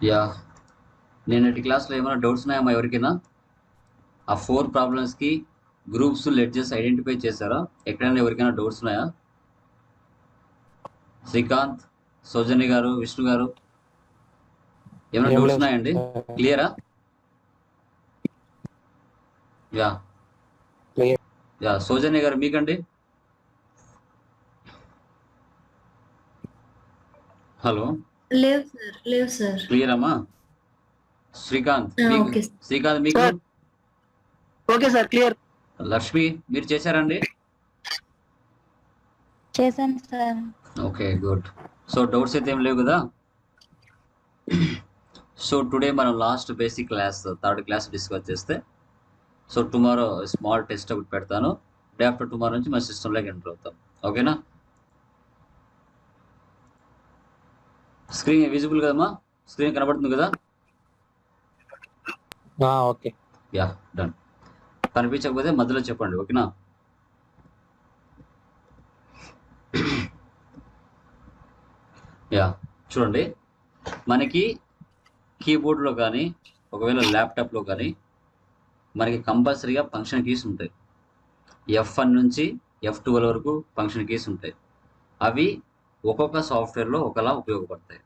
Yeah నేనటి క్లాస్లో ఏమైనా doubts ఉన్నాయమ్మా ఎవరికైనా? ఆ 4 ప్రాబ్లమ్స్కి గ్రూప్స్ లెడ్జెస్ ఐడెంటిఫై చేశారా? ఎక్కడైనా ఎవరికైనా డౌట్స్ ఉన్నాయా? శ్రీకాంత్, సౌజన్య గారు, విష్ణు గారు ఏమైనా ఏం డౌట్స్ లేవు ఉన్నాయండి? సార్. క్లియరా? Yeah clear. యా సౌజన్య గారు మీకండి? హలో, లేవు సార్. క్లియర్ అమ్మా? శ్రీకాంత్ మీకు? ఓకే శ్రీకాంత్ మీకు? Sir okay sir, clear. Lakshmi మీరు చేశారండి? చేశాను sir. Okay, good. So doubts అయితే ఏం లేవు కదా? సో టుడే మనం last basic class, third class discuss చేస్తే, సో టుమారో స్మాల్ టెస్ట్ ఒకటి పెడతాను. డే ఆఫ్టర్ టుమారో నుంచి మన సిస్టంలోకి ఎంటర్ అవుతాం. ఓకేనా? స్క్రీన్ విజిబుల్ కదమ్మా? స్క్రీన్ కనబడుతుంది కదా? ఓకే. Yeah, done. కనిపించకపోతే మధ్యలో చెప్పండి, ఓకేనా? యా, చూడండి, మనకి కీబోర్డ్లో కానీ ఒకవేళ ల్యాప్టాప్లో కానీ మనకి కంపల్సరీగా ఫంక్షన్ కీస్ ఉంటాయి. F1 నుంచి F12 వరకు ఫంక్షన్ కీస్ ఉంటాయి. అవి ఒక్కొక్క సాఫ్ట్వేర్లో ఒకలా ఉపయోగపడతాయి.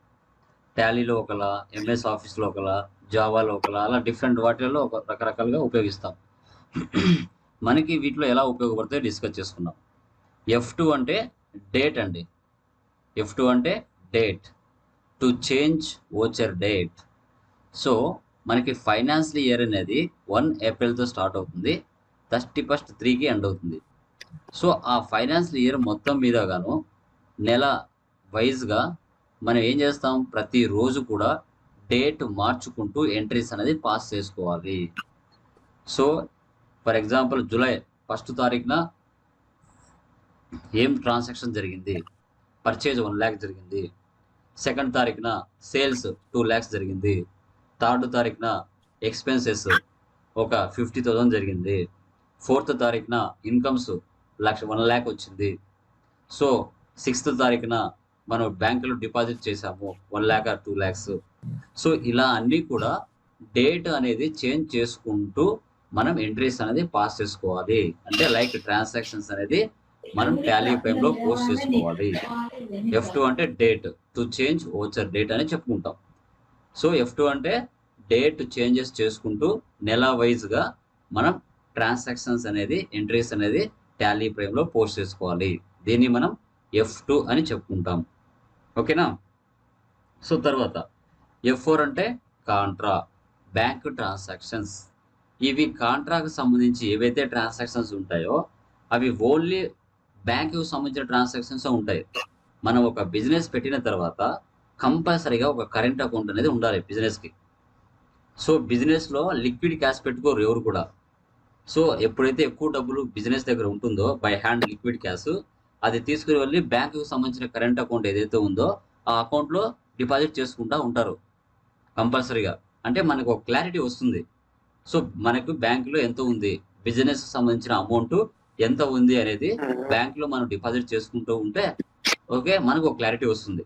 టాలీలో ఒకలా, ఎంఎస్ ఆఫీస్లో ఒకలా, జావాలో ఒకలా, అలా డిఫరెంట్ వాటిల్లో ఒక రకరకాలుగా ఉపయోగిస్తాం. మనకి వీటిలో ఎలా ఉపయోగపడతాయో డిస్కస్ చేసుకున్నాం. F2 అంటే డేట్ అండి. F2 అంటే date, to change voucher date. So మనకి ఫైనాన్షియల్ ఇయర్ అనేది 1 ఏప్రిల్తో స్టార్ట్ అవుతుంది, 31st 3కి ఎండ్ అవుతుంది. సో ఆ ఫైనాన్షియల్ ఇయర్ మొత్తం మీద గాను నెల వైజ్గా మనం ఏం చేస్తాం, ప్రతిరోజు కూడా డేట్ మార్చుకుంటూ ఎంట్రీస్ అనేది పాస్ చేసుకోవాలి. So for example July 1st తారీఖున ఏం ట్రాన్సాక్షన్ జరిగింది? పర్చేజ్ 1 lakh జరిగింది. 2nd తారీఖున సేల్స్ 2 lakhs జరిగింది. 3rd తారీఖున ఎక్స్పెన్సెస్ ఒక 50,000 జరిగింది. 4th తారీఖున ఇన్కమ్స్ 1 lakh వచ్చింది. సో 6th తారీఖున మనం బ్యాంకులో డిపాజిట్ చేసాము 1 lakh or 2 lakhs. సో ఇలా అన్నీ కూడా డేట్ అనేది చేంజ్ చేసుకుంటూ మనం ఎంట్రీస్ అనేది పాస్ చేసుకోవాలి. అంటే లైక్ ట్రాన్సాక్షన్స్ అనేది మనం టాలీ ప్రైమ్లో పోస్ట్ చేసుకోవాలి. F2 అంటే date, to change voucher date అని చెప్పుకుంటాం. సో F2 అంటే డేట్ చేంజెస్ చేసుకుంటూ నెల వైజ్గా మనం ట్రాన్సాక్షన్స్ అనేది, ఎంట్రీస్ అనేది టాలీ ప్రైమ్లో పోస్ట్ చేసుకోవాలి. దీన్ని మనం F2 అని చెప్పుకుంటాం. ఓకేనా? సో తర్వాత F4 అంటే కాంట్రా, బ్యాంక్ ట్రాన్సాక్షన్స్. ఇవి కాంట్రాకు సంబంధించి ఏవైతే ట్రాన్సాక్షన్స్ ఉంటాయో అవి ఓన్లీ బ్యాంకుకు సంబంధించిన ట్రాన్సాక్షన్స్ ఉంటాయి. మనం ఒక బిజినెస్ పెట్టిన తర్వాత కంపల్సరీగా ఒక కరెంట్ అకౌంట్ అనేది ఉండాలి బిజినెస్కి. సో బిజినెస్లో లిక్విడ్ క్యాష్ పెట్టుకోరు ఎవరు కూడా. సో ఎప్పుడైతే ఎక్కువ డబ్బులు బిజినెస్ దగ్గర ఉంటుందో బై హ్యాండ్ లిక్విడ్ క్యాష్, అది తీసుకుని వెళ్ళి బ్యాంకుకు సంబంధించిన కరెంట్ అకౌంట్ ఏదైతే ఉందో ఆ అకౌంట్లో డిపాజిట్ చేసుకుంటూ ఉంటారు కంపల్సరీగా. అంటే మనకు ఒక క్లారిటీ వస్తుంది. సో మనకు బ్యాంకులో ఎంత ఉంది, బిజినెస్ సంబంధించిన అమౌంట్ ఎంత ఉంది అనేది బ్యాంకులో మనం డిపాజిట్ చేసుకుంటూ ఉంటే ఓకే, మనకు ఒక క్లారిటీ వస్తుంది.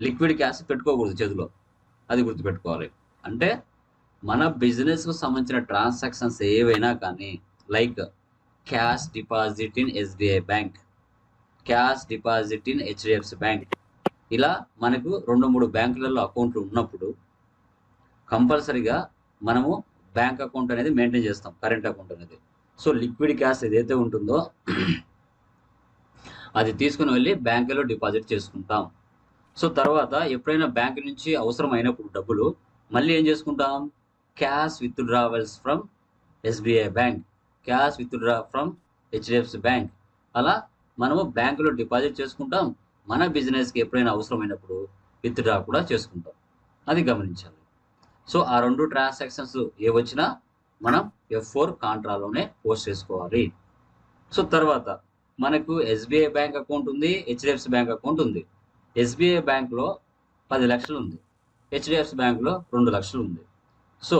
లిక్విడ్ క్యాష్ పెట్టుకోకూడదు చేతిలో, అది గుర్తుపెట్టుకోవాలి. అంటే మన బిజినెస్కు సంబంధించిన ట్రాన్సాక్షన్స్ ఏవైనా కానీ like cash deposit in SBI bank, cash deposit in HDFC bank, ఇలా మనకు 2-3 బ్యాంకులలో అకౌంట్లు ఉన్నప్పుడు కంపల్సరీగా మనము బ్యాంక్ అకౌంట్ అనేది మెయింటైన్ చేస్తాం, కరెంట్ అకౌంట్ అనేది. సో లిక్విడ్ క్యాష్ ఏదైతే ఉంటుందో అది తీసుకుని వెళ్ళి బ్యాంకులో డిపాజిట్ చేసుకుంటాం. సో తర్వాత ఎప్పుడైనా బ్యాంక్ నుంచి అవసరం అయినప్పుడు డబ్బులు మళ్ళీ ఏం చేసుకుంటాం, cash withdrawals from SBI bank, cash withdraw from HDFC bank, అలా మనము బ్యాంకులో డిపాజిట్ చేసుకుంటాం. మన బిజినెస్కి ఎప్పుడైనా అవసరమైనప్పుడు విత్డ్రా కూడా చేసుకుంటాం, అది గమనించాలి. సో ఆ 2 ట్రాన్సాక్షన్స్ ఏ వచ్చినా మనం F4 కాంట్రాలోనే పోస్ట్ చేసుకోవాలి. సో తర్వాత మనకు SBI బ్యాంక్ అకౌంట్ ఉంది, HDFC బ్యాంక్ అకౌంట్ ఉంది. SBI బ్యాంక్లో 10 లక్షలు ఉంది, HDFC బ్యాంక్లో 2 లక్షలు ఉంది. సో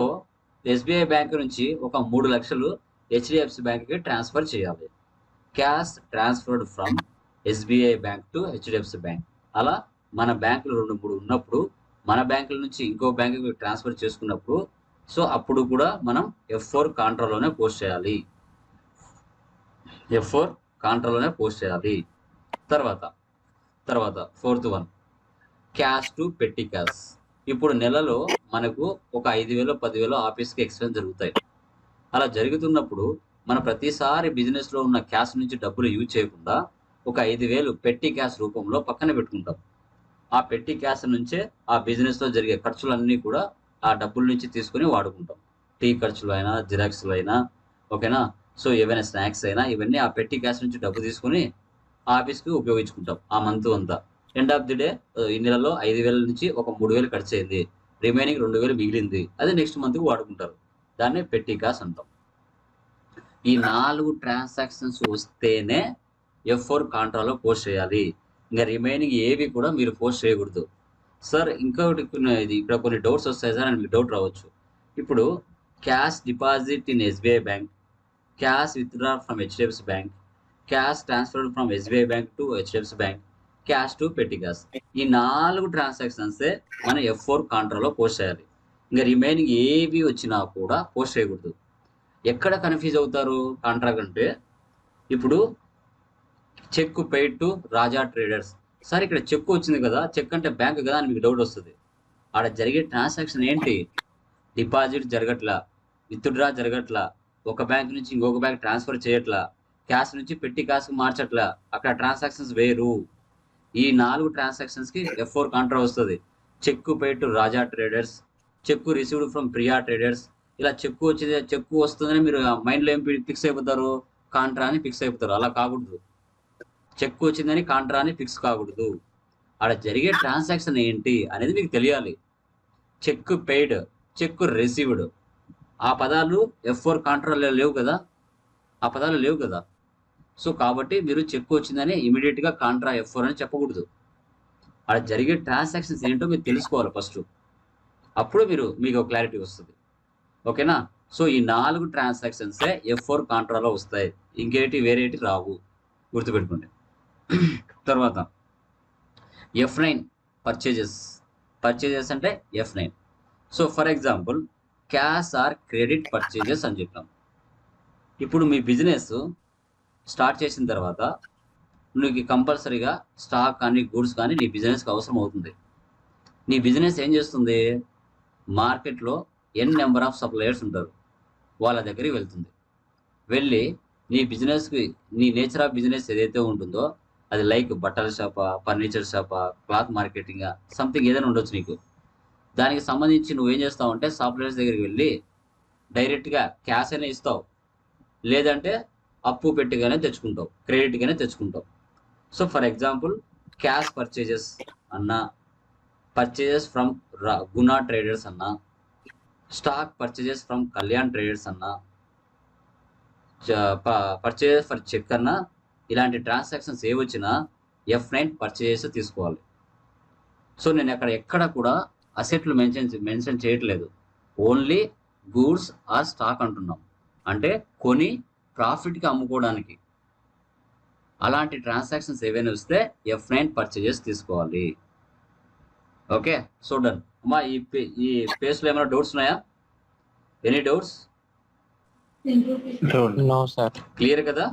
SBI బ్యాంక్ నుంచి ఒక 3 లక్షలు HDFC బ్యాంక్కి ట్రాన్స్ఫర్ చేయాలి. Cash transferred from SBI bank to HDFC bank. అలా మన బ్యాంకులు 2-3 ఉన్నప్పుడు మన బ్యాంకుల నుంచి ఇంకో బ్యాంకుకి ట్రాన్స్ఫర్ చేసుకున్నప్పుడు సో అప్పుడు కూడా మనం F4 కాంట్రాలోనే పోస్ట్ చేయాలి. F4 కాంట్రాలోనే పోస్ట్ చేయాలి. తర్వాత 4th వన్ క్యాష్ టు పెట్టి క్యాష్. ఇప్పుడు నెలలో మనకు ఒక 5,000 10,000 ఆఫీస్కి ఎక్స్పెన్స్ జరుగుతాయి. అలా జరుగుతున్నప్పుడు మన ప్రతిసారి బిజినెస్లో ఉన్న క్యాష్ నుంచి డబ్బులు యూజ్ చేయకుండా ఒక 5,000 పెట్టి క్యాష్ రూపంలో పక్కన పెట్టుకుంటాం. ఆ పెట్టి క్యాష్ నుంచే ఆ బిజినెస్లో జరిగే ఖర్చులన్నీ కూడా ఆ డబ్బుల నుంచి తీసుకొని వాడుకుంటాం. టీ ఖర్చులు అయినా, జిరాక్స్లు అయినా, ఓకేనా. సో ఏవైనా స్నాక్స్ అయినా ఇవన్నీ ఆ పెట్టి క్యాష్ నుంచి డబ్బు తీసుకొని ఆఫీస్కి ఉపయోగించుకుంటాం ఆ మంత్ అంతా. ఎండ్ ఆఫ్ ది డే ఈ నెలలో 5,000 నుంచి ఒక 3,000 ఖర్చు అయింది, రిమైనింగ్ 2,000 మిగిలింది, అది నెక్స్ట్ మంత్కి వాడుకుంటారు. దాన్ని పెట్టి క్యాష్ అంటాం. ఈ 4 ట్రాన్సాక్షన్స్ వస్తేనే F4 కాంట్రాలో పోస్ట్ చేయాలి. ఇంకా రిమైనింగ్ ఏవి కూడా మీరు పోస్ట్ చేయకూడదు. సార్ ఇంకొకటి ఇది ఇక్కడ కొన్ని డౌట్స్ వస్తాయి సార్ అని మీకు డౌట్ రావచ్చు. ఇప్పుడు cash deposit in SBI bank, cash withdraw from HDFC bank, cash transferred from SBI bank to HDFC bank, cash to పెట్టి క్యాష్, ఈ 4 ట్రాన్సాక్షన్సే మన F4 కాంట్రాలో పోస్ట్ చేయాలి. ఇంకా రిమైనింగ్ ఏవి వచ్చినా కూడా పోస్ట్ చేయకూడదు. ఎక్కడ కన్ఫ్యూజ్ అవుతారు కాంట్రాక్ట్ అంటే, ఇప్పుడు cheque paid to Raja traders. Sir ఇక్కడ చెక్ వచ్చింది కదా, చెక్ అంటే బ్యాంక్ కదా అని మీకు డౌట్ వస్తుంది. ఆడ జరిగే ట్రాన్సాక్షన్ ఏంటి? డిపాజిట్ జరగట్లా, విత్డ్రా జరగట్లా, ఒక బ్యాంక్ నుంచి ఇంకొక బ్యాంక్ ట్రాన్స్ఫర్ చేయట్లా, క్యాష్ నుంచి పెట్టి క్యాష్కి మార్చట్లా, అక్కడ ట్రాన్సాక్షన్స్ వేరు. ఈ 4 ట్రాన్సాక్షన్స్కి F4 కాంట్రా వస్తుంది. Cheque paid to Raja traders, check received from Priya traders. ఇలా చెక్కు వచ్చింది, చెక్కు వస్తుందని మీరు మైండ్లో ఏం ఫిక్స్ అయిపోతారు? కాంట్రా అని ఫిక్స్ అయిపోతారు. అలా కాకూడదు. చెక్కు వచ్చిందని కాంట్రా అని ఫిక్స్ కాకూడదు. అక్కడ జరిగే ట్రాన్సాక్షన్ ఏంటి అనేది మీకు తెలియాలి. చెక్ పెయిడ్, చెక్ రిసీవ్డ్, ఆ పదాలు F4 కాంట్రాలో లేవు కదా, ఆ పదాలు లేవు కదా. సో కాబట్టి మీరు చెక్కు వచ్చిందని ఇమీడియట్గా కాంట్రా F4 అని చెప్పకూడదు. అక్కడ జరిగే ట్రాన్సాక్షన్స్ ఏంటో మీరు తెలుసుకోవాలి ఫస్ట్. అప్పుడు మీకు క్లారిటీ వస్తుంది. ఓకేనా. సో ఈ 4 ట్రాన్సాక్షన్సే F4 కాంట్రాలో వస్తాయి, ఇంకేటి వేరేటి రావు, గుర్తుపెట్టుకోండి. తర్వాత F9 పర్చేజెస్ అంటే F9. So for example cash or credit purchases అని చెప్పాం. ఇప్పుడు మీ బిజినెస్ స్టార్ట్ చేసిన తర్వాత నీకు కంపల్సరీగా స్టాక్ కానీ గూడ్స్ కానీ నీ బిజినెస్కి అవసరం అవుతుంది. నీ బిజినెస్ ఏం చేస్తుంది? మార్కెట్లో n నెంబర్ ఆఫ్ సప్లయర్స్ ఉంటారు, వాళ్ళ దగ్గరికి వెళ్తుంది. వెళ్ళి నీ బిజినెస్కి, నీ నేచర్ ఆఫ్ బిజినెస్ ఏదైతే ఉంటుందో అది లైక్ బట్టల షాపా, ఫర్నిచర్ షాపా, క్లాత్ మార్కెటింగ్, సంథింగ్ ఏదైనా ఉండొచ్చు నీకు. దానికి సంబంధించి నువ్వేం చేస్తావు అంటే సప్లయర్స్ దగ్గరికి వెళ్ళి డైరెక్ట్గా క్యాష్ అయినా ఇస్తావు, లేదంటే అప్పు పెట్టిగానే తెచ్చుకుంటావు, క్రెడిట్గానే తెచ్చుకుంటావు. So for example cash purchases అన్నా, పర్చేజెస్ ఫ్రమ్ గునా ట్రేడర్స్ అన్నా, stock purchases from Kalyan traders అన్నా, పర్చేజెస్ ఫర్ చెక్ అన్నా, ఇలాంటి ట్రాన్సాక్షన్స్ ఏ వచ్చినా F9 పర్చేజెస్ తీసుకోవాలి. సో నేను ఎక్కడ కూడా అసెట్లు మెన్షన్ చేయట్లేదు, ఓన్లీ గూడ్స్ ఆర్ స్టాక్ అంటున్నాం. అంటే కొని ప్రాఫిట్కి అమ్ముకోవడానికి అలాంటి ట్రాన్సాక్షన్స్ ఏవైనా వస్తే F9 పర్చేజెస్ తీసుకోవాలి. ఓకే. సో డన్ అమ్మా. ఈ పేజ్లో ఏమైనా డౌట్స్ ఉన్నాయా? Any doubts? No sir. Clear కదా?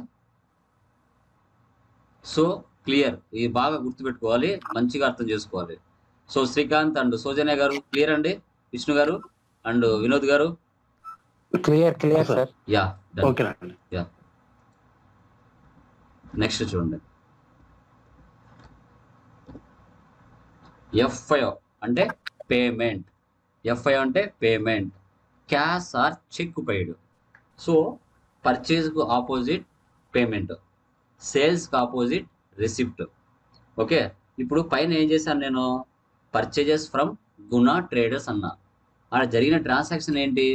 సో క్లియర్, ఇది బాగా గుర్తుపెట్టుకోవాలి, మంచిగా అర్థం చేసుకోవాలి. సో శ్రీకాంత్ అండ్ సౌజన్య గారు క్లియర్ అండి, విష్ణు గారు అండ్ వినోద్ గారు clear sir. Yeah okay. Yeah. Next చూడండి, F5 అంటే పేమెంట్. F5 అంటే payment, cash or cheque paid. So పర్చేజ్కు ఆపోజిట్ పేమెంట్, సేల్స్కి ఆపోజిట్ రిసిప్ట్. ఓకే. ఇప్పుడు పైన ఏం చేశాను నేను? పర్చేజెస్ ఫ్రమ్ గునా ట్రేడర్స్ అన్నా. అక్కడ జరిగిన ట్రాన్సాక్షన్ ఏంటి?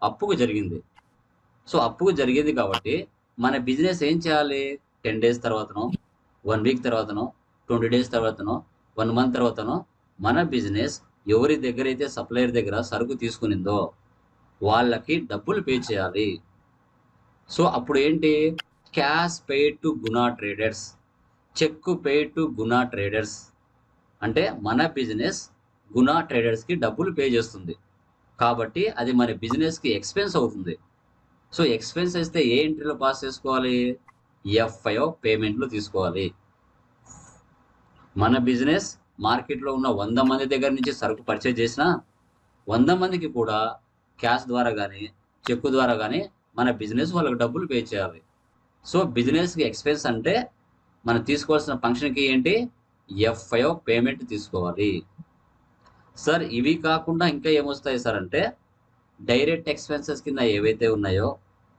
అప్పుకు జరిగింది. సో అప్పుకు జరిగింది కాబట్టి మన బిజినెస్ ఏం చేయాలి? 10 days తర్వాతనో, 1 week తర్వాతనో, 20 days తర్వాతనో, 1 month తర్వాతనో మన బిజినెస్ ఎవరి దగ్గర అయితే సప్లయర్ దగ్గర సరుకు తీసుకునిందో వాళ్ళకి డబ్బులు పే చేయాలి. సో అప్పుడు ఏంటి? Cash paid to Guna traders, cheque paid to Guna traders. అంటే మన బిజినెస్ గుణ ట్రేడర్స్కి డబ్బులు పే చేస్తుంది. కాబట్టి అది మన బిజినెస్కి ఎక్స్పెన్స్ అవుతుంది. సో ఎక్స్పెన్స్ అయితే ఏ ఎంట్రీలో పాస్ చేసుకోవాలి? ఎఫ్ఐఓ పేమెంట్లు తీసుకోవాలి. మన బిజినెస్ మార్కెట్లో ఉన్న 100 మంది దగ్గర నుంచి సరుకు పర్చేజ్ చేసిన 100 మందికి కూడా క్యాష్ ద్వారా కానీ చెక్కు ద్వారా కానీ మన బిజినెస్ వాళ్ళకి డబ్బులు పే చేయాలి. సో బిజినెస్కి ఎక్స్పెన్స్ అంటే మనం తీసుకోవాల్సిన ఫంక్షన్కి ఏంటి? ఎఫ్ఐఓ పేమెంట్ తీసుకోవాలి. సార్ ఇవి కాకుండా ఇంకా ఏమొస్తాయి సార్ అంటే డైరెక్ట్ ఎక్స్పెన్సెస్ కింద ఏవైతే ఉన్నాయో,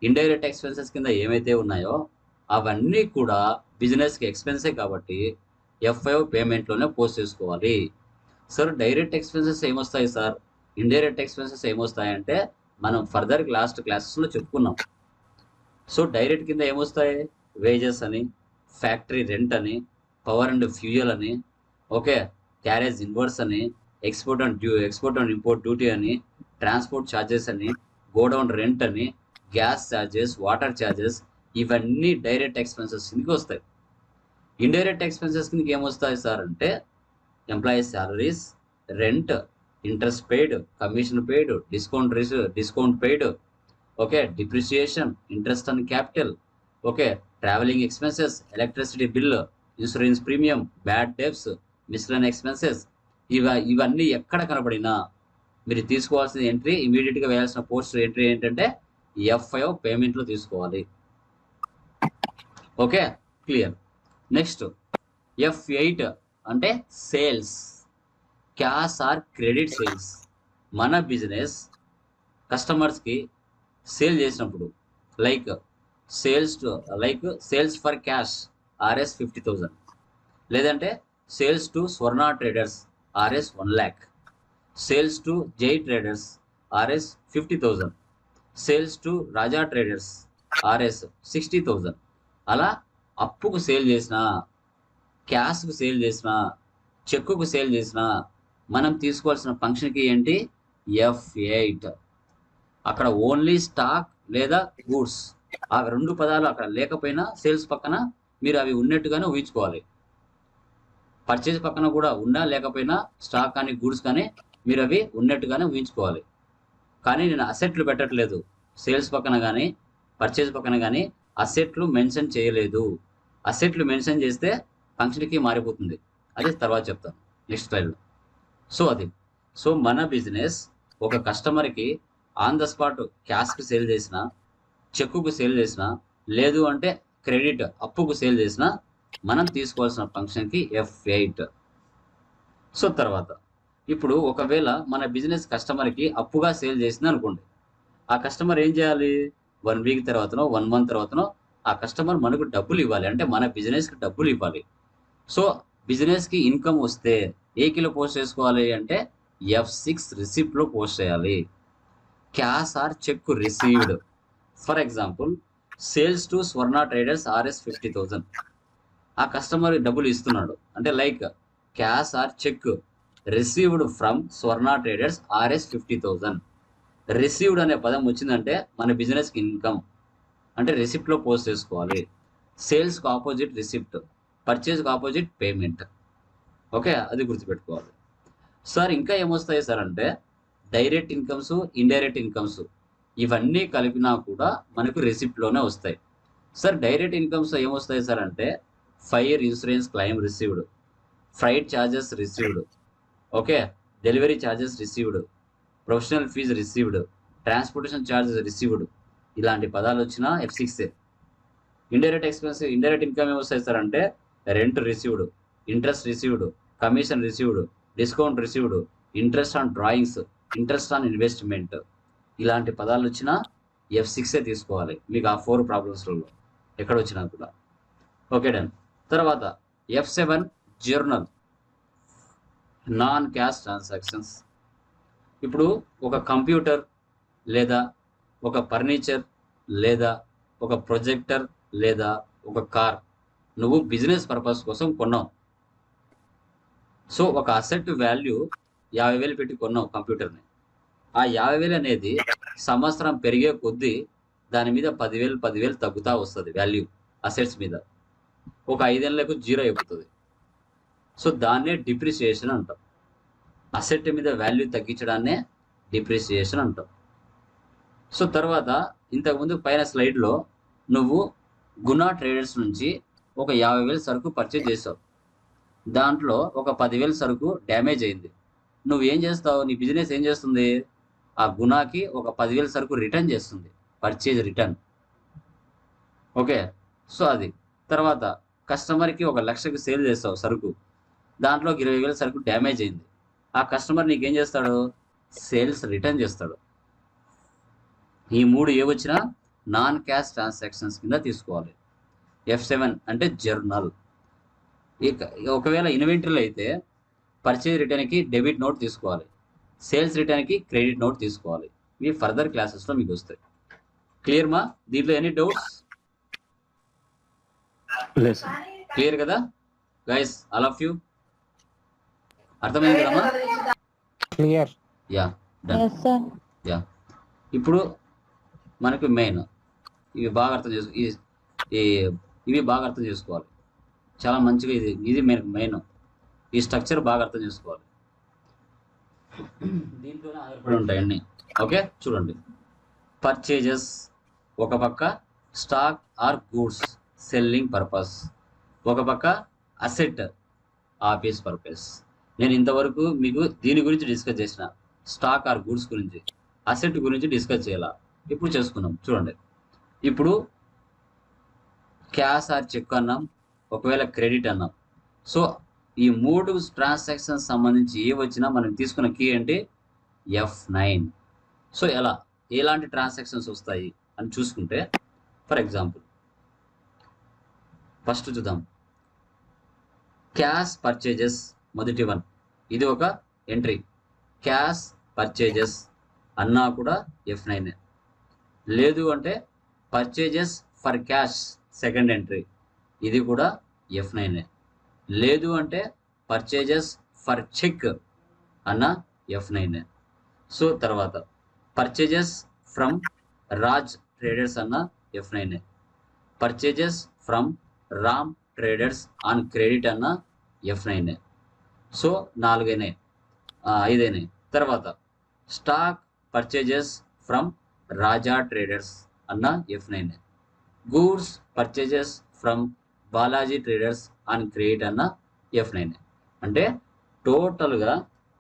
ఇండైరెక్ట్ ఎక్స్పెన్సెస్ కింద ఏవైతే ఉన్నాయో అవన్నీ కూడా బిజినెస్కి ఎక్స్పెన్సే కాబట్టి ఎఫ్ఐఓ పేమెంట్లోనే పోస్ట్ చేసుకోవాలి. సార్ డైరెక్ట్ ఎక్స్పెన్సెస్ ఏమొస్తాయి సార్, ఇండైరెక్ట్ ఎక్స్పెన్సెస్ ఏమొస్తాయంటే మనం ఫర్దర్ లాస్ట్ క్లాసెస్లో చెప్పుకున్నాం. సో డైరెక్ట్ కింద ఏమొస్తాయి? వేజెస్ అని, ఫ్యాక్టరీ రెంట్ అని, పవర్ అండ్ ఫ్యూయల్ అని, ఓకే, క్యారేజ్ ఇన్వర్స్ అని, ఎక్స్పోర్ట్ అండ్ ఇంపోర్ట్ డ్యూటీ అని, ట్రాన్స్పోర్ట్ ఛార్జెస్ అని, గోడౌన్ రెంట్ అని, గ్యాస్ ఛార్జెస్, వాటర్ ఛార్జెస్, ఇవన్నీ డైరెక్ట్ ఎక్స్పెన్సెస్ కిందకి వస్తాయి. ఇండైరెక్ట్ ఎక్స్పెన్సెస్ కిందకి ఏమొస్తాయి సార్ అంటే employees salaries, rent, interest paid, commission paid, discount paid, okay, depreciation, interest on capital, okay, travelling expenses, electricity bill, insurance premium, bad debts, miscellaneous expenses, ఇవన్నీ ఎక్కడ కనబడినా మీరు తీసుకోవాల్సిన ఎంట్రీ, ఇమీడియట్గా వేయాల్సిన పోస్ట్ ఎంట్రీ ఏంటంటే ఎఫ్ఐఓ పేమెంట్లో తీసుకోవాలి. Okay, clear. నెక్స్ట్ F8 అంటే sales, cash or credit sales. మన బిజినెస్ కస్టమర్స్కి సేల్ చేసినప్పుడు like sales for cash RS 50,000, లేదంటే sales to Swarna traders RS 1 lakh, sales to Jai traders RS 50,000, sales to Raja traders RS 60,000. అలా అప్పుకు సేల్ చేసిన, క్యాష్కు సేల్ చేసిన, చెక్కుకు సేల్ చేసిన మనం తీసుకోవాల్సిన ఫంక్షన్కి ఏంటి? F8. అక్కడ ఓన్లీ స్టాక్ లేదా గూడ్స్, ఆ రెండు పదాలు అక్కడ లేకపోయినా సేల్స్ పక్కన మీరు అవి ఉన్నట్టుగానే ఊహించుకోవాలి. పర్చేజ్ పక్కన కూడా ఉన్నా లేకపోయినా స్టాక్ కానీ గూడ్స్ కానీ మీరు అవి ఉన్నట్టుగానే ఊహించుకోవాలి. కానీ నేను అసెట్లు పెట్టట్లేదు, సేల్స్ పక్కన కానీ పర్చేజ్ పక్కన కానీ అసెట్లు మెన్షన్ చేయలేదు. అసెట్లు మెన్షన్ చేస్తే ఫంక్షన్కి మారిపోతుంది, అది తర్వాత చెప్తాను నెక్స్ట్ స్లైడ్లో. సో మన బిజినెస్ ఒక కస్టమర్కి ఆన్ ద స్పాట్ క్యాష్కి సేల్ చేసిన, చెక్కుకు సేల్ చేసిన, లేదు అంటే క్రెడిట్ అప్పుకు సేల్ చేసిన మనం తీసుకోవాల్సిన ఫంక్షన్కి F8. సో తర్వాత ఇప్పుడు ఒకవేళ మన బిజినెస్ కస్టమర్కి అప్పుగా సేల్ చేసింది అనుకోండి, ఆ కస్టమర్ ఏం చేయాలి? 1 వీక్ తర్వాతనో 1 మంత్ తర్వాతనో ఆ కస్టమర్ మనకు డబ్బులు ఇవ్వాలి, అంటే మన బిజినెస్కి డబ్బులు ఇవ్వాలి. సో బిజినెస్కి ఇన్కమ్ వస్తే ఏ కిలో పోస్ట్ చేసుకోవాలి అంటే F6 రిసిప్ట్లో పోస్ట్ చేయాలి. Cash or check received, for example sales to Swarna traders RS 50,000, ఆ కస్టమర్ డబ్బులు ఇస్తున్నాడు అంటే like cash or check received from Swarna traders RS 50,000. Received అనే పదం వచ్చిందంటే మన బిజినెస్కి ఇన్కమ్, అంటే రిసిప్ట్లో పోస్ట్ చేసుకోవాలి. సేల్స్కి ఆపోజిట్ రిసిప్ట్, పర్చేజ్కి ఆపోజిట్ పేమెంట్. ఓకే, అది గుర్తుపెట్టుకోవాలి. సార్ ఇంకా ఏమొస్తాయి సార్ అంటే డైరెక్ట్ ఇన్కమ్స్, ఇండైరెక్ట్ ఇన్కమ్స్, ఇవన్నీ కలిపినా కూడా మనకు రిసిప్ట్లోనే వస్తాయి. సార్ డైరెక్ట్ ఇన్కమ్స్ ఏమొస్తాయి సార్ అంటే fire insurance claim received, freight charges received, okay, delivery charges received, professional fees received, transportation charges received, ఇలాంటి పదాలు వచ్చినా F6. ఇండైరెక్ట్ ఇన్కమ్ ఏమొస్తాయి సార్ అంటే rent received, interest received, commission received, discount received, interest on drawings, interest on investment, ఇలాంటి పదాలు వచ్చినా F6 తీసుకోవాలి మీకు ఆ 4 ప్రాబ్లమ్స్లలో ఎక్కడ వచ్చినా కూడా. Okay done. తర్వాత F7 journal, non cash transactions. ఇప్పుడు ఒక కంప్యూటర్ లేదా ఒక ఫర్నిచర్ లేదా ఒక ప్రొజెక్టర్ లేదా ఒక కార్ నువ్వు బిజినెస్ పర్పస్ కోసం కొన్నావు. సో ఒక అసెట్ వాల్యూ 50,000 పెట్టి కొన్నావు కంప్యూటర్ని. ఆ 50,000 అనేది సంవత్సరం పెరిగే కొద్దీ దాని మీద 10,000 తగ్గుతూ వస్తుంది వాల్యూ అసెట్స్ మీద. ఒక 5 ఏళ్ళకు 0 అయిపోతుంది. సో దాన్నే డిప్రిసియేషన్ అంటాం. అసెట్ మీద వాల్యూ తగ్గించడాన్నే డిప్రిసియేషన్ అంటాం. సో తర్వాత ఇంతకుముందు పైన స్లైడ్లో నువ్వు గుణా ట్రేడర్స్ నుంచి ఒక 50,000 సరుకు పర్చేజ్ చేసావు. దాంట్లో ఒక 10,000 సరుకు డ్యామేజ్ అయింది. నువ్వు ఏం చేస్తావు? నీ బిజినెస్ ఏం చేస్తుంది? ఆ గుణాకి ఒక 10,000 సరుకు రిటర్న్ చేస్తుంది, పర్చేజ్ రిటర్న్. ఓకే, సో అది. తర్వాత కస్టమర్కి 1,00,000కి సేల్ చేస్తావు సరుకు, దాంట్లో 20,000 సరుకు డ్యామేజ్ అయింది. ఆ కస్టమర్ నీకేం చేస్తాడు? సేల్స్ రిటర్న్ చేస్తాడు. ఈ 3 ఏ వచ్చినా నాన్ క్యాష్ ట్రాన్సాక్షన్స్ కింద తీసుకోవాలి. F7 అంటే జర్నల్. ఇక ఒకవేళ ఇన్వెంటరీలో అయితే పర్చేజ్ రిటర్న్కి డెబిట్ నోట్ తీసుకోవాలి, సేల్స్ రిటర్న్కి క్రెడిట్ నోట్ తీసుకోవాలి. ఇవి ఫర్దర్ క్లాసెస్లో మీకు వస్తాయి. క్లియర్ మా? దీంట్లో ఎనీ డౌట్స్? క్లియర్ కదా గైస్, ఆల్ ఆఫ్ యూ? అర్థమైంది కదమ్మా? క్లియర్. Yeah, done. యా, ఇప్పుడు మనకు మెయిన్ ఇవి బాగా అర్థం ఇవి బాగా అర్థం చేసుకోవాలి. చాలా మంచిగా ఇది మెయిన్. ఈ స్ట్రక్చర్ బాగా అర్థం చేసుకోవాలి. దీంట్లోనే ఆధారపడి ఉంటాయి అన్నీ. ఓకే, చూడండి. పర్చేజెస్ ఒక పక్క stock or goods selling purpose, ఒక పక్క అసెట్ ఆఫీస్ పర్పస్. నేను ఇంతవరకు మీకు దీని గురించి డిస్కస్ చేసిన, స్టాక్ ఆర్ గూడ్స్ గురించి, అసెట్ గురించి డిస్కస్ చేయాల. ఇప్పుడు చేసుకున్నాం. చూడండి, ఇప్పుడు క్యాష్ ఆర్ చెక్ అన్నాం, ఒకవేళ క్రెడిట్ అన్నాం. సో ఈ 3 ట్రాన్సాక్షన్స్ సంబంధించి ఏ వచ్చినా మనం తీసుకున్న కీ ఏంటి? F9. సో ఎలాంటి ట్రాన్సాక్షన్స్ వస్తాయి అని చూసుకుంటే, ఫర్ ఎగ్జాంపుల్ ఫస్ట్ చూద్దాం. క్యాష్ పర్చేజెస్ మొదటి వన్, ఇది ఒక ఎంట్రీ. క్యాష్ పర్చేజెస్ అన్నా కూడా F9. లేదు అంటే purchases for cash second entry, ఇది కూడా F9. లేదు అంటే పర్చేజెస్ ఫర్ చెక్ అన్న F9. సో తర్వాత పర్చేజెస్ ఫ్రమ్ రాజ్ ట్రేడర్స్ అన్న F9. Purchases from Ram traders on credit అన్న F9. సో 4 అయినాయి, 5 అయినాయి. తర్వాత stock purchases from Raja traders అన్న F9. Goods purchases from Balaji traders on credit అన్న F9. అంటే టోటల్గా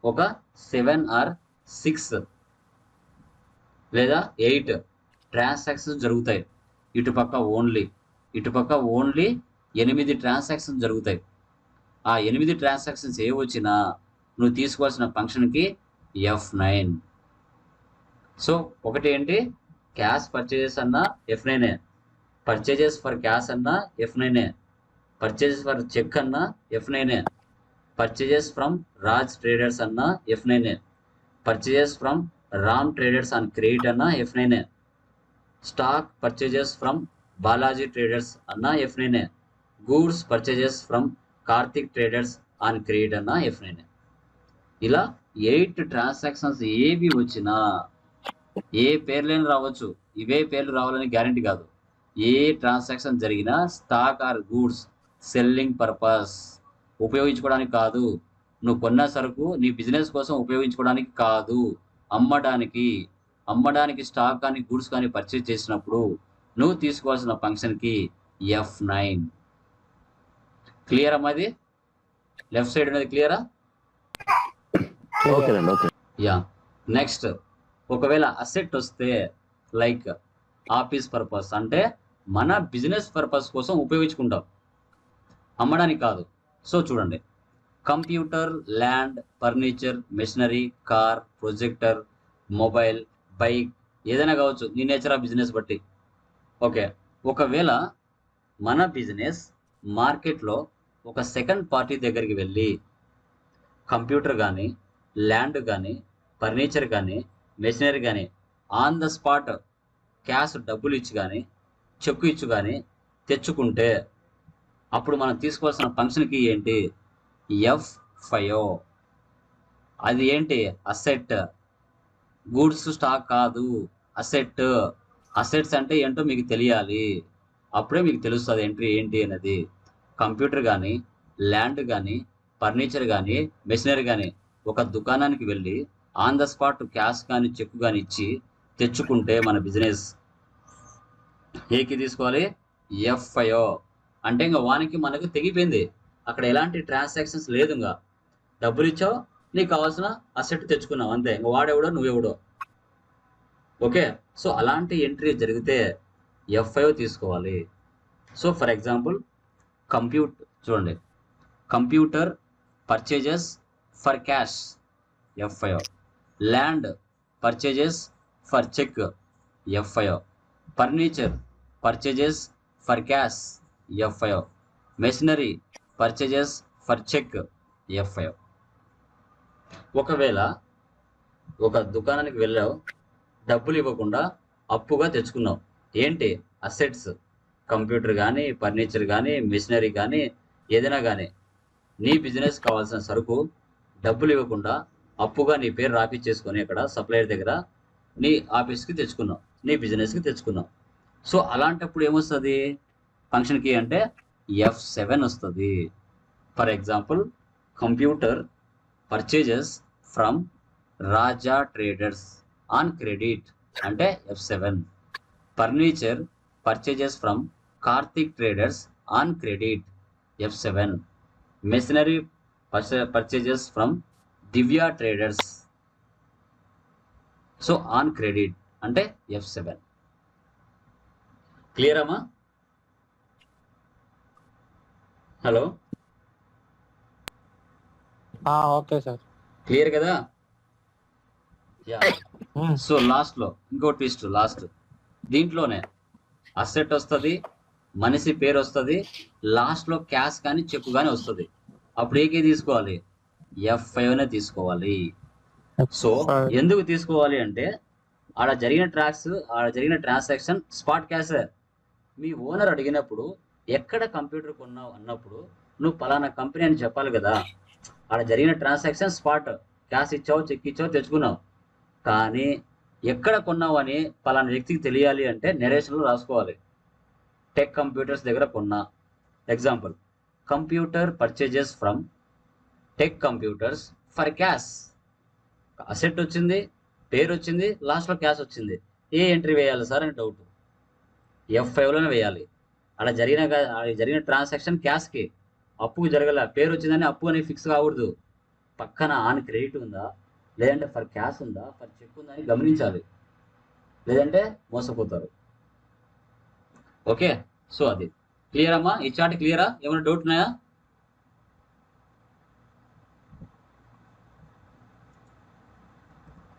ఒక 7 ఆర్ 6 లేదా 8 ట్రాన్సాక్షన్స్ జరుగుతాయి. ఇటుపక్క ఓన్లీ 8 ట్రాన్సాక్షన్స్ జరుగుతాయి. ఆ 8 ట్రాన్సాక్షన్స్ ఏ వచ్చినా నువ్వు తీసుకోవాల్సిన ఫంక్షన్కి F9. సో ఒకటి ఏంటి? క్యాష్ పర్చేజెస్ అన్న F9, పర్చేజెస్ ఫర్ క్యాష్ అన్న F9, పర్చేజెస్ ఫర్ చెక్ అన్న F9, purchases from Raj traders అన్న F9, purchases from Ram traders on credit అన్న F9, stock purchases from Balaji traders అన్న F9, goods purchases from Karthik traders on credit అన్న F9. ఇలా 8 transactions ఏవి వచ్చినా, ఏ పేర్లేని రావచ్చు, ఇవే పేర్లు రావాలని గ్యారంటీ కాదు. ఏ ట్రాన్సాక్షన్ జరిగినా stock or goods selling purpose, ఉపయోగించుకోవడానికి కాదు. నువ్వు కొన్న సరుకు నీ బిజినెస్ కోసం ఉపయోగించుకోవడానికి కాదు, అమ్మడానికి స్టాక్ కానీ గూడ్స్ కానీ పర్చేజ్ చేసినప్పుడు నువ్వు తీసుకోవాల్సిన ఫంక్షన్కి F9. క్లియర్ అమ్మది? లెఫ్ట్ సైడ్ ఉన్నది క్లియరా? యా. నెక్స్ట్, ఒకవేళ అసెట్ వస్తే లైక్ ఆఫీస్ పర్పస్, అంటే మన బిజినెస్ పర్పస్ కోసం ఉపయోగించుకుంటాం, అమ్మడానికి కాదు. సో చూడండి, computer, land, furniture, machinery, car, projector, mobile, bike, ఏదైనా కావచ్చు నీ నేచర్ ఆఫ్ బిజినెస్ బట్టి. ఓకే, ఒకవేళ మన బిజినెస్ మార్కెట్లో ఒక సెకండ్ పార్టీ దగ్గరికి వెళ్ళి కంప్యూటర్ కానీ, ల్యాండ్ కానీ, ఫర్నిచర్ కానీ, మెషినరీ కానీ ఆన్ ద స్పాట్ క్యాష్ డబ్బులు ఇచ్చి కానీ, చెక్కు ఇచ్చి కానీ తెచ్చుకుంటే అప్పుడు మనం తీసుకోవాల్సిన ఫంక్షన్కి ఏంటి? F5. అది ఏంటి? అసెట్. గూడ్స్ స్టాక్ కాదు, అసెట్. అసెట్స్ అంటే ఏంటో మీకు తెలియాలి, అప్పుడే మీకు తెలుస్తుంది ఎంట్రీ ఏంటి అనేది. కంప్యూటర్ కానీ, ల్యాండ్ కానీ, ఫర్నిచర్ కానీ, మెషినరీ కానీ ఒక దుకాణానికి వెళ్ళి ఆన్ ద స్పాట్ క్యాష్ కానీ చెక్ కానీ ఇచ్చి తెచ్చుకుంటే మన బిజినెస్ ఏకి తీసుకోవాలి, ఎఫ్ఐఓ. అంటే ఇంకా వానికి మనకు తెగిపోయింది, అక్కడ ఎలాంటి ట్రాన్సాక్షన్స్ లేదు, ఇంకా డబ్బులు ఇచ్చావు, నీకు కావాల్సిన అసెట్ తెచ్చుకున్నావు అంతే, ఇంకా వాడెవడో నువ్వెవడో. ఓకే, సో అలాంటి ఎంట్రీ జరిగితే ఎఫ్ఐఓ తీసుకోవాలి. సో ఫర్ ఎగ్జాంపుల్ చూడండి, computer purchases for cash, FIO. Land purchases for cheque, FIO. Furniture purchases for cash, FIO. Machinery purchases for cheque, FIO. ఒకవేళ ఒక దుకాణానికి వెళ్ళావు, డబ్బులు ఇవ్వకుండా అప్పుగా తెచ్చుకున్నావు, ఏంటి అసెట్స్, కంప్యూటర్ కానీ, ఫర్నిచర్ కానీ, మెషినరీ కానీ, ఏదైనా కానీ నీ బిజినెస్ కావాల్సిన సరుకు డబ్బులు ఇవ్వకుండా అప్పుగా నీ పేరు రాపిచ్చేసుకొని అక్కడ సప్లయర్ దగ్గర నీ ఆఫీస్కి తెచ్చుకున్నావు, నీ బిజినెస్కి తెచ్చుకున్నావు. సో అలాంటప్పుడు ఏమొస్తుంది ఫంక్షన్కి అంటే F7 వస్తుంది. For example computer purchases from Raja traders on credit అంటే F7. Furniture purchases from Karthik traders on credit, F7. Machinery purchases from Divya traders so on credit అంటే F7. క్లియర్ అమ్మా? Hello, okay sir. క్లియర్ కదా? Yeah. So లాస్ట్లో ఇంకో twist, last దీంట్లోనే asset వస్తుంది, మనిషి పేరు వస్తుంది, లాస్ట్లో క్యాష్ కానీ చెక్ కానీ వస్తుంది. అప్పుడు ఏకే తీసుకోవాలి, F5నే తీసుకోవాలి. సో ఎందుకు తీసుకోవాలి అంటే ఆడ జరిగిన ట్రాన్సాక్షన్ స్పాట్ క్యాష్. మీ ఓనర్ అడిగినప్పుడు ఎక్కడ కంప్యూటర్ కొన్నావు అన్నప్పుడు నువ్వు పలానా కంపెనీ అని చెప్పాలి కదా. ఆడ జరిగిన ట్రాన్సాక్షన్ స్పాట్, క్యాష్ ఇచ్చావు, చెక్ ఇచ్చావు, తెచ్చుకున్నావు. కానీ ఎక్కడ కొన్నావు అని పలానా వ్యక్తికి తెలియాలి అంటే నెరేషన్లో రాసుకోవాలి. టెక్ కంప్యూటర్స్ దగ్గర కొన్నా, example computer purchases from tech computers for cash. Asset వచ్చింది, పేరు వచ్చింది, లాస్ట్లో క్యాష్ వచ్చింది. ఏ ఎంట్రీ వేయాలి సార్ అని డౌట్. F5లోనే వేయాలి. అలా జరిగిన ట్రాన్సాక్షన్ క్యాష్కి, అప్పుకు జరగల, పేరు వచ్చిందని అప్పు అని ఫిక్స్ కాకూడదు. పక్కన ఆన్ క్రెడిట్ ఉందా, లేదంటే ఫర్ క్యాష్ ఉందా, ఫర్ చెక్ ఉందా అని గమనించాలి, లేదంటే మోసపోతారు. ఓకే, సో అది క్లియర్ అమ్మా? ఈ చాట్ క్లియరా? ఏమైనా డౌట్ ఉన్నాయా?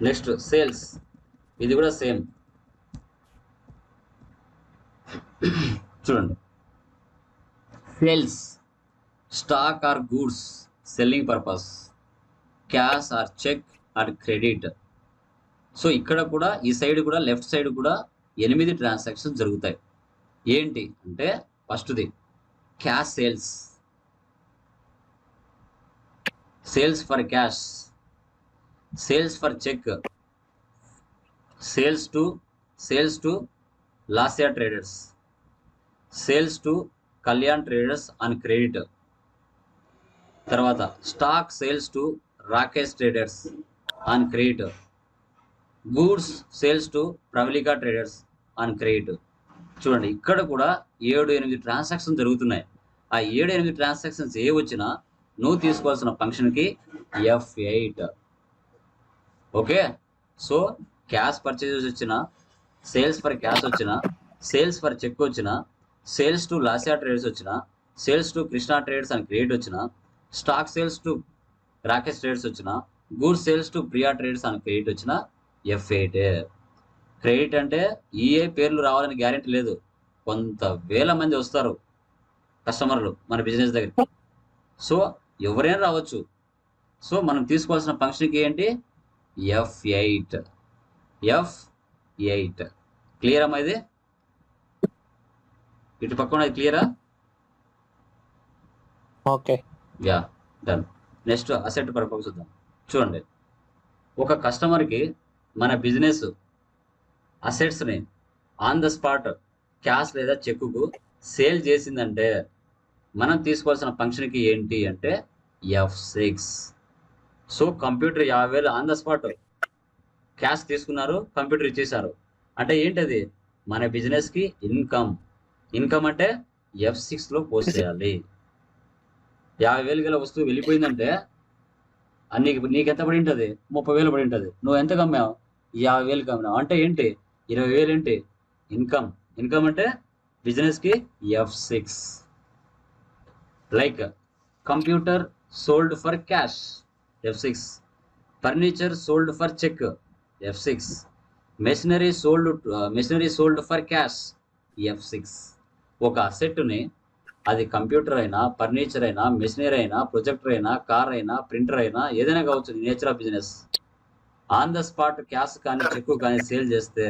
నెక్స్ట్ సేల్స్, ఇది కూడా సేమ్. చూడండి, sales stock or goods selling purpose, cash or cheque or credit. So ఇక్కడ కూడా ఈ సైడ్ కూడా లెఫ్ట్ సైడ్ కూడా 8 ట్రాన్సాక్షన్స్ జరుగుతాయి. ఏంటి అంటే ఫస్ట్ది cash sales, sales for cash, sales for cheque, sales to Lasiya traders, sales to Kalyan traders on credit. తర్వాత stock sales to Rakesh traders on credit, goods sales to Pravalika traders on credit. చూడండి, ఇక్కడ కూడా 7-8 transaction జరుగుతున్నాయి. ఆ 7-8 ట్రాన్సాక్షన్స్ ఏ వచ్చినా నువ్వు తీసుకోవాల్సిన ఫంక్షన్కి F8. Okay, so cash purchases వచ్చిన, సేల్స్ ఫర్ క్యాష్ వచ్చిన, సేల్స్ ఫర్ చెక్ వచ్చిన, సేల్స్ టు లాసియా ట్రేడర్స్ వచ్చిన, సేల్స్ టు కృష్ణా ట్రేడర్స్ అని క్రెడిట్ వచ్చిన, stock sales to Rakesh traders వచ్చిన, goods sales to Priya traders అని క్రెడిట్ వచ్చిన F8. క్రెడిట్ అంటే ఈఏ పేర్లు రావాలని గ్యారెంటీ లేదు. కొంత వేల మంది వస్తారు కస్టమర్లు మన బిజినెస్ దగ్గరికి, సో ఎవరైనా రావచ్చు. సో మనం తీసుకోవాల్సిన ఫంక్షన్కి ఏంటి, F8. క్లియర్ అమ్మా? ఇది ఇటు పక్కన క్లియరా? Okay, yeah, done. Next asset purpose చూద్దాం. చూడండి, ఒక కస్టమర్కి మన బిజినెస్ అసెట్స్ని ఆన్ ద స్పాట్ క్యాష్ లేదా చెక్కు సేల్ చేసిందంటే మనం తీసుకోవాల్సిన ఫంక్షన్కి ఏంటి అంటే F6. So computer 50,000 on the spot cash తీసుకున్నారు, కంప్యూటర్ ఇచ్చేశారు. అంటే ఏంటది? మన బిజినెస్ కి ఇన్కమ్. ఇన్కమ్ అంటే F6 లో పోస్ట్ చేయాలి. 50,000 గల వస్తువు వెళ్ళిపోయిందంటే నీకెంత పడి ఉంటుంది? 30,000 పడి ఉంటుంది. నువ్వు ఎంత కమ్మావు? 50,000 కమ్మావు. అంటే ఏంటి? 20,000 ఏంటి? ఇన్కమ్. ఇన్కమ్ అంటే బిజినెస్ కి F6. Like computer sold for cash, F6. Furniture sold for cheque, F6. Machinery sold for cash, F6. ఒక అసెట్ని, అది కంప్యూటర్ అయినా, ఫర్నిచర్ అయినా, మెషినరీ అయినా, ప్రొజెక్టర్ అయినా, కార్ అయినా, ప్రింటర్ అయినా, ఏదైనా కావచ్చు, nature of business. On the spot cash కానీ చెక్ కానీ సేల్ చేస్తే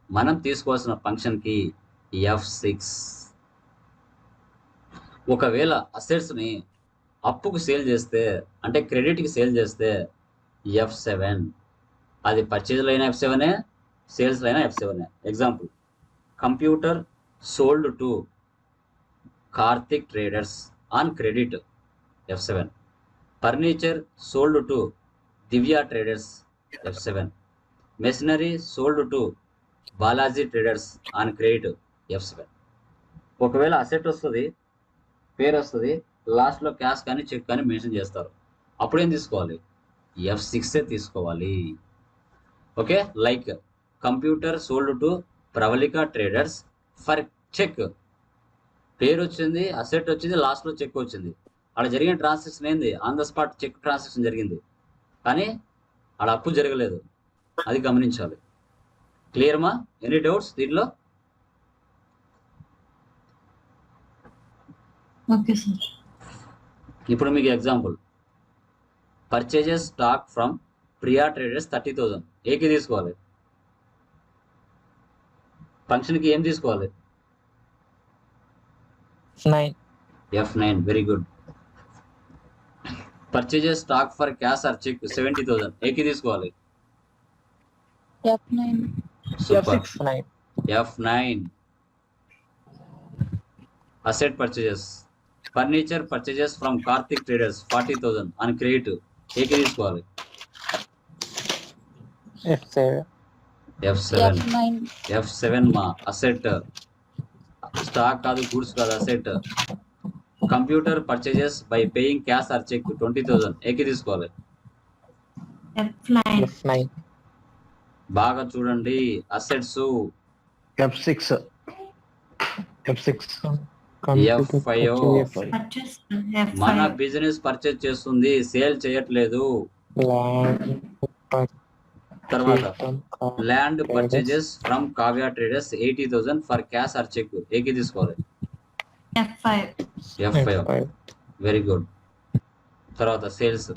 మనం తీసుకోవాల్సిన ఫంక్షన్కి F6. ఒకవేళ అసెట్స్ని అప్పుకు సేల్ చేస్తే, అంటే క్రెడిట్కి సేల్ చేస్తే F7. అది పర్చేజ్లో అయినా F7, సేల్స్లో అయినా F7. Example, computer sold to Karthik traders on credit, F7. Furniture sold to Divya traders, F7. Machinery sold to Balaji traders on credit, F7. ఒకవేళ అసెట్ వస్తుంది, పేరు వస్తుంది, లాస్ట్లో క్యాష్ కానీ చెక్ కానీ మెన్షన్ చేస్తారు, అప్పుడేం తీసుకోవాలి? F6 తీసుకోవాలి. Okay. Like computer sold to Pravalika traders for cheque. పేరు వచ్చింది, అసెట్ వచ్చింది, లాస్ట్లో చెక్ వచ్చింది. అక్కడ జరిగిన ట్రాన్సాక్షన్ ఏంది? On the spot cheque transaction జరిగింది, కానీ అక్కడ అప్పు జరగలేదు. అది గమనించాలి. క్లియర్మా? ఎనీ డౌట్స్ దీంట్లో? Okay sir. ఇప్పుడు మీకు example, purchases stock from Priya traders 30,000. ఏకి తీసుకోవాలి? ఫంక్షన్కి ఏం తీసుకోవాలి? 9. F9. Very good. Purchases stock for cash or cheque 70,000. ఏకి తీసుకోవాలి? F9. Super. F9. F9. Asset purchases. Furniture purchases from Karthik traders 40,000 అని క్రెడిట్. ఏకి తీసుకోవాలి? F7. F7. F7 మా అసెట్. స్టాక్ కాదు, గూడ్స్ కాదు, asset. Computer purchases by paying cash or cheque 20,000. ఏకి తీసుకోవాలి? F9. బాగా చూడండి, అసెట్స్ F6. F5. మన బిజినెస్ పర్చేజ్ చేస్తుంది, సేల్ చేయట్లేదు. తర్వాత land purchases from Kavya traders 80,000 for cash or cheque. ఏకి తీసుకోవాలి? F5. Very good. తర్వాత sales.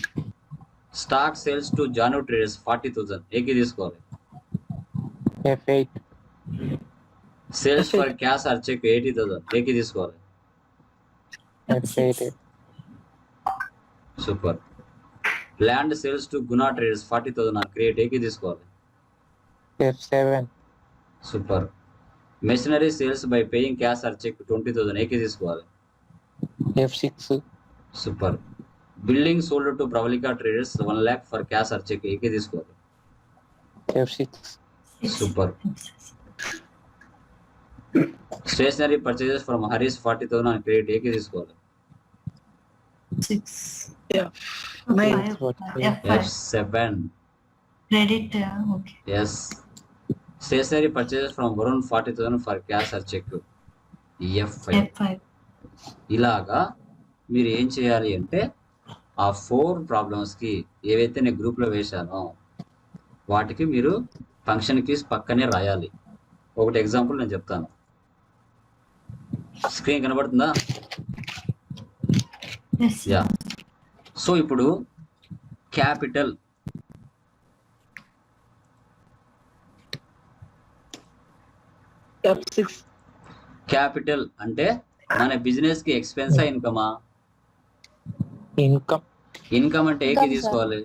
Stock sales to Janu traders 40,000. ఏకి తీసుకోవాలి? F8. Sales for cash or cheque 80,000. ఏకి తీసుకోవాలి? F8. Super. Land sales to Guna traders 40,000 on credit. ఏకి తీసుకోవాలి? F7. Super. Machinery sales by paying cash or cheque 20,000. ఏకి తీసుకోవాలి? F6. Super. Building sold to Pravalika traders 1 lakh for cash or cheque. ఏకి తీసుకోవాలి? F6. Super. Stationery purchases from Harish 40,000 on credit. ఏకి తీసుకోవాలి? F7. Credit. Okay. Yes. Stationery purchases from Varun 40,000 for cash or cheque. F5. ఇలాగా మీరు ఏం చేయాలి అంటే, ఆ 4 ప్రాబ్లమ్స్కి ఏవైతే నేను గ్రూప్లో వేశానో వాటికి మీరు ఫంక్షన్ కీస్ పక్కనే రాయాలి. ఒకటి ఎగ్జాంపుల్ నేను చెప్తాను. స్క్రీన్ కనబడుతుందా? యా. సో ఇప్పుడు క్యాపిటల్. F6. క్యాపిటల్ అంటే మన బిజినెస్ కి ఎక్స్పెన్సా, ఇన్కమా? Income. ఇన్కమ్ అంటే ఏకి తీసుకోవాలి?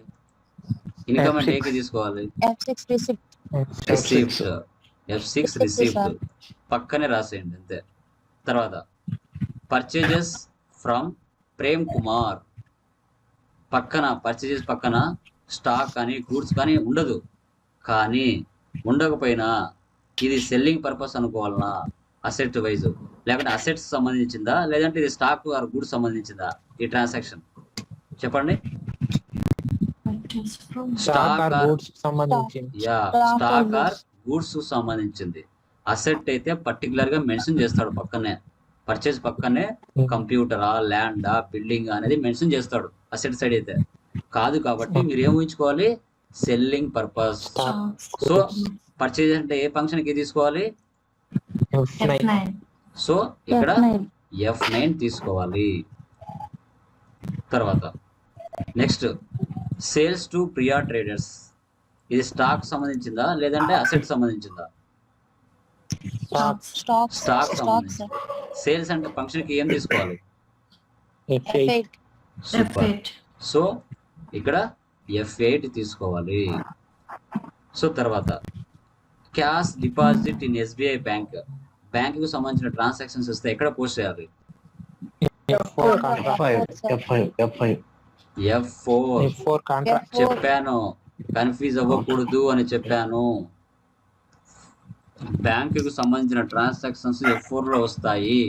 ఇన్కమ్ అంటే ఏకి తీసుకోవాలి? F6 receipt. Receipt. F6 receipt. పక్కనే రాసేయండి అంతే. తర్వాత పర్చేజెస్ ఫ్రమ్ ప్రేమ్ కుమార్. పక్కన పర్చేజెస్ పక్కన స్టాక్ కానీ గూడ్స్ కానీ ఉండదు. కానీ ఉండకపోయినా ఇది సెల్లింగ్ పర్పస్ అనుకోవాలన్నా అసెట్ వైజ్, లేకపోతే అసెట్స్ సంబంధించిందా లేదంటే ఇది స్టాక్ ఆర్ గూడ్స్ సంబంధించిందా ఈ ట్రాన్సాక్షన్ చెప్పండి. స్టాక్ ఆర్ గూడ్స్ సంబంధించింది. యా, స్టాక్ ఆర్ గూడ్స్ సంబంధించింది. అసెట్ అయితే పర్టికులర్ గా మెన్షన్ చేస్తాడు పక్కనే, పర్చేజ్ పక్కనే కంప్యూటరా ల్యాండా బిల్డింగ్ అనేది మెన్షన్ చేస్తాడు అసెట్ సైడ్ అయితే. కాదు కాబట్టి మీరు ఏం ఊహించుకోవాలి, సెల్లింగ్ పర్పస్. సో పర్చేజ్ అంటే ఏ ఫంక్షన్ కి తీసుకోవాలి, సో ఇక్కడ F9 తీసుకోవాలి. తర్వాత next sales to Priya traders, ఇది స్టాక్ సంబంధించిందా లేదంటే అసెట్ సంబంధించిందా? స్టాక్ సంబంధించింది. సేల్స్ అంటే ఫంక్షన్ కి ఏం తీసుకోవాలి, సూపర్. సో ఇక్కడ F8 తీసుకోవాలి. సో తర్వాత cash deposit in SBI bank, bank కు సంబంధించిన ట్రాన్సాక్షన్స్ వస్తే ఎక్కడ పోస్ట్ చేయాలి, F4. చెప్పాను కన్ఫ్యూజ్ అవ్వకూడదు అని చెప్పాను. బ్యాంకుకు సంబంధించిన ట్రాన్సాక్షన్స్ F4 లో వస్తాయి.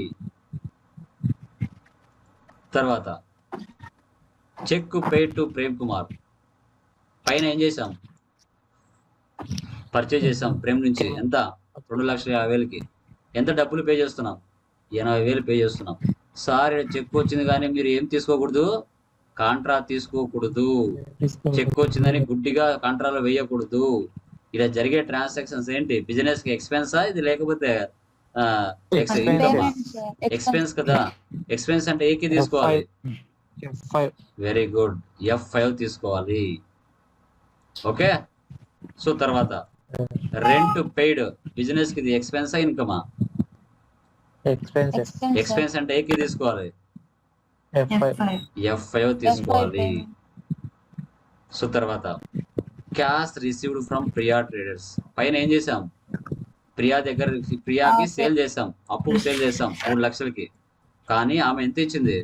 తర్వాత cheque paid to Prem Kumar, పైన ఏం చేసాం, పర్చేజ్ చేసాం ప్రేమ్ నుంచి. ఎంత, 2,50,000కి. ఎంత డబ్బులు పే చేస్తున్నాం, 80,000 పే చేస్తున్నాం. సార్ చెక్ వచ్చింది కానీ మీరు ఏం తీసుకోకూడదు, కాంట్రా తీసుకోకూడదు. చెక్ వచ్చిందని గుడ్డిగా కాంట్రాలో వేయకూడదు. ఇలా జరిగే ట్రాన్సాక్షన్స్ ఏంటి, బిజినెస్ కి ఎక్స్పెన్సా ఇది లేకపోతే ఇన్కమా? ఎక్స్పెన్స్ కదా. ఎక్స్పెన్స్ అంటే ఏకి తీసుకోవాలి, వెరీ గుడ్, F5 తీసుకోవాలి. ఓకే. సో తర్వాత రెంట్ పెయిడ్, బిజినెస్ కి ఇది ఎక్స్పెన్సా ఇన్కమా? ఎక్స్పెన్స్ అంటే ఏకి తీసుకోవాలి, F5 తీసుకోవాలి. సో తర్వాత cash received from Priya traders, పైన ఏం చేసాం, ప్రియాకి సేల్ చేసాం, అప్పుకు సేల్ చేసాం 3 లక్షలకి. కానీ ఆమె ఎంత ఇచ్చింది,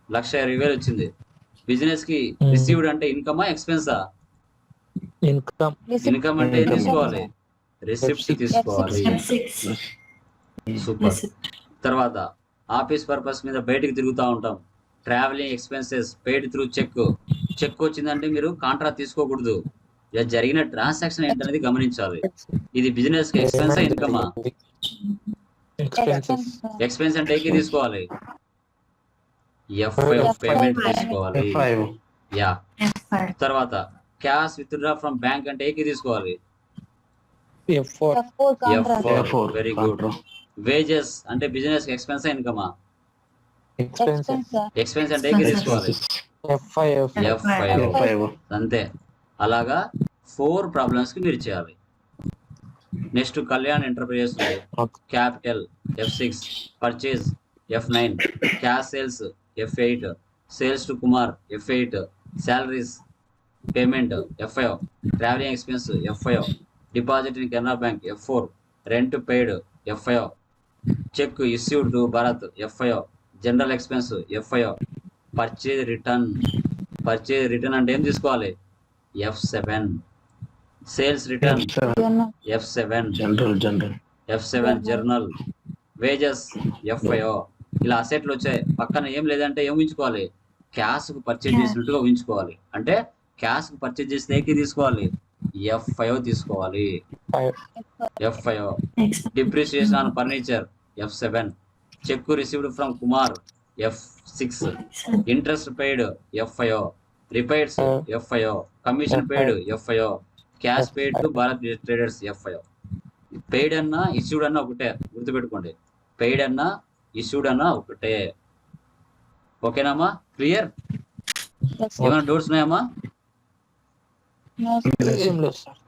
1,20,000 వచ్చింది. బిజినెస్ కి రిసీవ్డ్ అంటే ఇన్కమా ఎక్స్పెన్సా? ఇన్కమ్ అంటే ఏం తీసుకోవాలి, రిసిప్ట్ తీసుకోవాలి. సూపర్. తర్వాత ఆఫీస్ పర్పస్ మీద బయటికి తిరుగుతూ ఉంటాం, travelling expenses paid through cheque. Cheque వచ్చిందంటే మీరు కాంట్రా తీసుకోకూడదు. ఇలా జరిగిన ట్రాన్సాక్షన్ ఏంటనేది గమనించాలి. ఇది బిజినెస్ కి ఎక్స్పెన్స్ ఇన్కమా? ఎక్స్పెన్స్ అంటే ఏకి తీసుకోవాలి, F5 పేమెంట్ తీసుకోవాలి. యా. తర్వాత క్యాష్ విత్డ్రా ఫ్రమ్ బ్యాంక్ అంటే ఏకి తీసుకోవాలి, F4. Very good. వేజెస్ అంటే బిజినెస్ కి ఎక్స్పెన్స్ ఇన్కమా? ఎక్స్పెన్స్ అంటే ఏకి తీసుకోవాలి, F5. అంతే. అలాగా 4 ప్రాబ్లమ్స్ కి మీరు చేయాలి. Next Kalyan enterprises capital F6, purchase F9, cash sales F8, sales to Kumar F8, salaries payment F5, travelling expense F5, deposit in Canara bank F4, rent paid F5, cheque issued to Bharat F5, general expense F5, purchase return అంటే ఏం తీసుకోవాలి, F7, sales return F7, journal, wages F5. ఇలా అసెట్లు వచ్చాయి. పక్కన ఏం లేదంటే ఏం ఊహించుకోవాలి, cash కు పర్చేజ్ చేసినట్టుగా ఊహించుకోవాలి. అంటే క్యాష్ కు పర్చేజ్ చేస్తే ఏకి తీసుకోవాలి, F5 తీసుకోవాలి, F5. Depreciation on furniture F7, check received from Kumar F6, interest paid F5, repairs F5, commission paid F5, cash paid to Bharat traders F5. Paid అన్నా ఇష్యూడ్ అన్నా ఒకటే, గుర్తుపెట్టుకోండి. పెయిడ్ అన్నా ఇష్యూడ్ అన్నా ఒకటే. ఓకేనామా, క్లియర్? ఏమైనా డౌట్స్ ఉన్నాయమ్మా?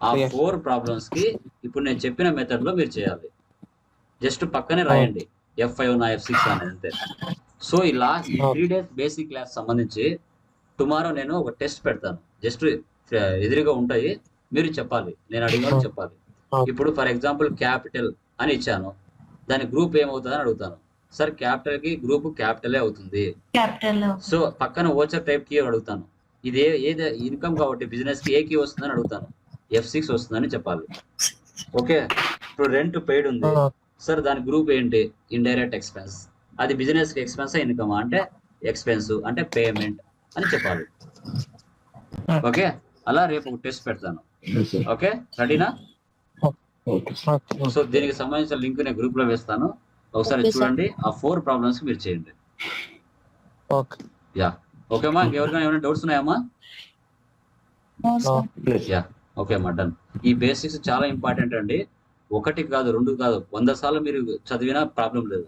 ఆ 4 ప్రాబ్లమ్స్ కి ఇప్పుడు నేను చెప్పిన మెథడ్ లో మీరు చేయాలి. జస్ట్ పక్కనే రాయండి F5 నా F6 అనేది, అంతే. సో ఇలా ఈ 3 days బేసిక్ క్లాస్ సంబంధించి టుమారో నేను ఒక టెస్ట్ పెడతాను. జస్ట్ ఎదురుగా ఉంటాయి, మీరు చెప్పాలి, నేను అడిగిన చెప్పాలి. ఇప్పుడు ఫర్ ఎగ్జాంపుల్ క్యాపిటల్ అని ఇచ్చాను, దాని గ్రూప్ ఏమవుతుందని అడుగుతాను. సార్ క్యాపిటల్ కి గ్రూప్ క్యాపిటలే అవుతుంది. క్యాపిటల్ సో పక్కన ఓచర్ టైప్ కీ అడుగుతాను. ఇది ఏది ఇన్కమ్ కాబట్టి బిజినెస్ కి ఏ కీ వస్తుందని అడుగుతాను. F6 వస్తుందని చెప్పాలి. ఓకే, ఇప్పుడు రెంట్ పెయిడ్ ఉంది సార్, దాని గ్రూప్ ఏంటి? Indirect expense. అది బిజినెస్ కి ఎక్స్పెన్స్ ఇన్కమ్ అంటే ఎక్స్పెన్స్ అంటే పేమెంట్ అని చెప్పాలి. ఓకే, అలా రేపు ఒక టెస్ట్ పెడతాను. ఓకే, రెడీనా? సో దీనికి సంబంధించిన లింక్ నేను గ్రూప్ లో వేస్తాను, ఒకసారి చూడండి. ఆ 4 ప్రాబ్లమ్స్ మీరు చేయండి. యా, ఓకే అమ్మా. ఇంకెవరికైనా ఏమైనా డౌట్స్ ఉన్నాయమ్మా? యా, ఓకే అమ్మా, డన్. ఈ బేసిక్స్ చాలా ఇంపార్టెంట్ అండి. 1 కాదు 2 కాదు 100 సార్లు మీరు చదివినా ప్రాబ్లం లేదు.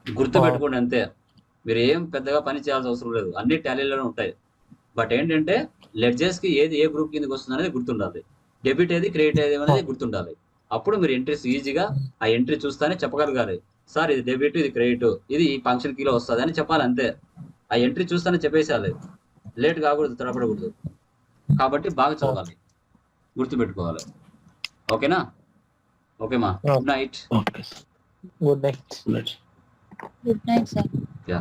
గుర్తు పెట్టుకోండి అంతే. మీరు ఏం పెద్దగా పని చేయాల్సిన అవసరం లేదు, అన్ని టాలీలోనే ఉంటాయి. బట్ ఏంటంటే లెడ్జెస్ కి ఏది ఏ గ్రూప్ కిందకి వస్తుంది అనేది గుర్తుండాలి. డెబిట్ ఏది క్రెడిట్ ఏది అనేది గుర్తుండాలి. అప్పుడు మీరు ఎంట్రీస్ ఈజీగా ఆ ఎంట్రీ చూస్తానే చెప్పగలగాలి. సార్ ఇది డెబిట్, ఇది క్రెడిట్, ఇది ఈ ఫంక్షన్ కీలో వస్తుంది అని చెప్పాలి అంతే. ఆ ఎంట్రీ చూస్తానే చెప్పేసేయాలి, లేట్ కాకూడదు, తడపడకూడదు. కాబట్టి బాగా చదవాలి, గుర్తుపెట్టుకోవాలి. ఓకేనా? ఓకేమా, good night. Good night. Good night sir. Yeah.